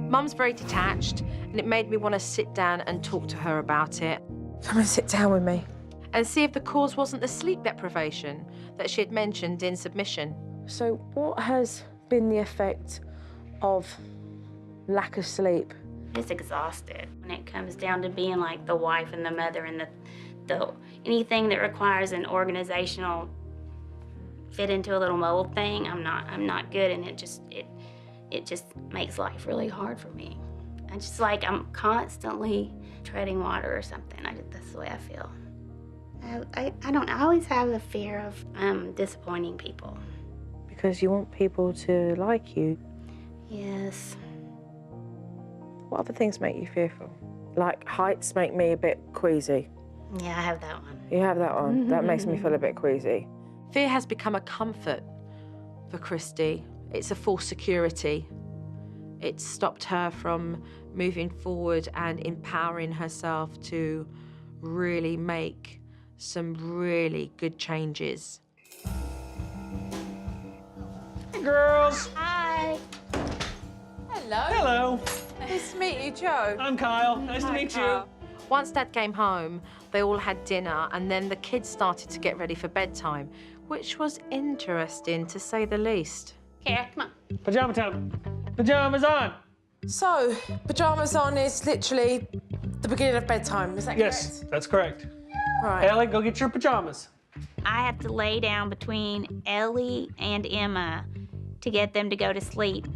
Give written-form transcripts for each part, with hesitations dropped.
Mum's very detached, and it made me want to sit down and talk to her about it. Come and sit down with me. And see if the cause wasn't the sleep deprivation that she had mentioned in submission. So what has been the effect of lack of sleep? Just exhausted when it comes down to being like the wife and the mother and the anything that requires an organizational fit into a little mold thing. I'm not good, and it just makes life really hard for me. I just like I'm constantly treading water or something. That's the way I feel. I don't. I always have the fear of disappointing people. Because you want people to like you. Yes. What other things make you fearful? Like heights make me a bit queasy. Yeah, I have that one. You have that one? That makes me feel a bit queasy. Fear has become a comfort for Christy. It's a false security. It's stopped her from moving forward and empowering herself to really make some really good changes. Hey, girls. Hi. Hello. Hello. Nice to meet you, Joe. I'm Kyle. Nice to meet you. Once Dad came home, they all had dinner, and then the kids started to get ready for bedtime, which was interesting, to say the least. Kara, come on. Pajama time. Pajamas on. So, pyjamas on is literally the beginning of bedtime, is that Yes, correct? that's correct. Right. Ellie, go get your pajamas. I have to lay down between Ellie and Emma to get them to go to sleep.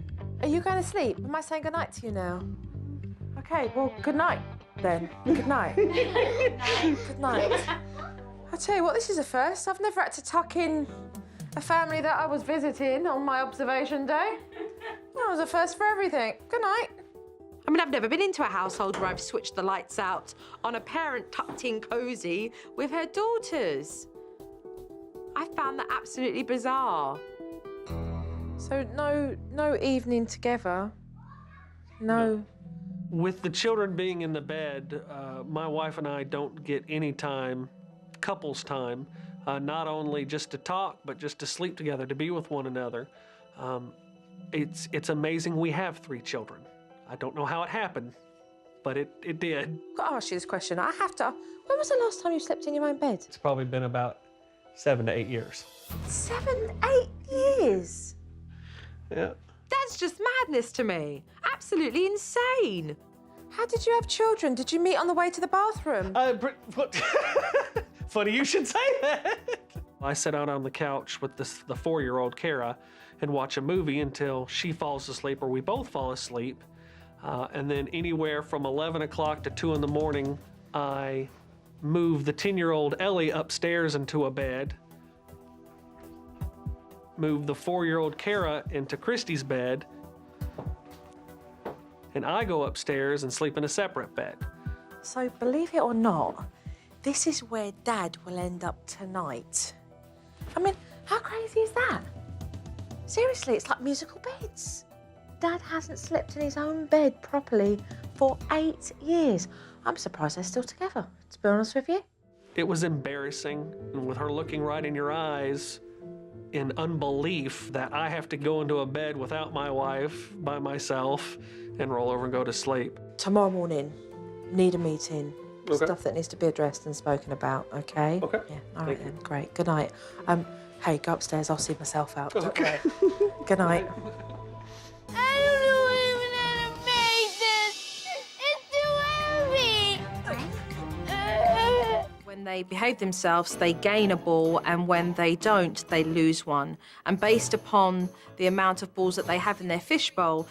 Are you going to sleep? Am I saying goodnight to you now? Okay, well, good night then. Good night. Good night. I tell you what, this is a first. I've never had to tuck in a family that I was visiting on my observation day. That was a first for everything. Good night. I mean, I've never been into a household where I've switched the lights out on a parent tucked in cosy with her daughters. I found that absolutely bizarre. So no evening together. No. With the children being in the bed, my wife and I don't get any time, couples time, not only just to talk, but just to sleep together, to be with one another. It's amazing we have 3 children. I don't know how it happened, but it did. I've got to ask you this question. I have to. When was the last time you slept in your own bed? It's probably been about 7 to 8 years. 7, 8 years. Yeah. That's just madness to me. Absolutely insane. How did you have children? Did you meet on the way to the bathroom? Funny you should say that. I sit out on the couch with the 4-year-old Kara and watch a movie until she falls asleep or we both fall asleep. And then anywhere from 11 o'clock to 2 in the morning, I move the 10-year-old Ellie upstairs into a bed, move the 4-year-old Kara into Christy's bed, and I go upstairs and sleep in a separate bed. So, believe it or not, this is where Dad will end up tonight. I mean, how crazy is that? Seriously, it's like musical beds. Dad hasn't slept in his own bed properly for 8 years. I'm surprised they're still together, to be honest with you. It was embarrassing, and with her looking right in your eyes in unbelief that I have to go into a bed without my wife, by myself, and roll over and go to sleep. Tomorrow morning, need a meeting. Okay. Stuff that needs to be addressed and spoken about, okay? Okay. Yeah, all right then, great. Good night. Hey, go upstairs, I'll see myself out. Okay. Good night. I don't know even how to make this. It's too heavy. When they behave themselves, they gain a ball, and when they don't, they lose one. And based upon the amount of balls that they have in their fishbowl,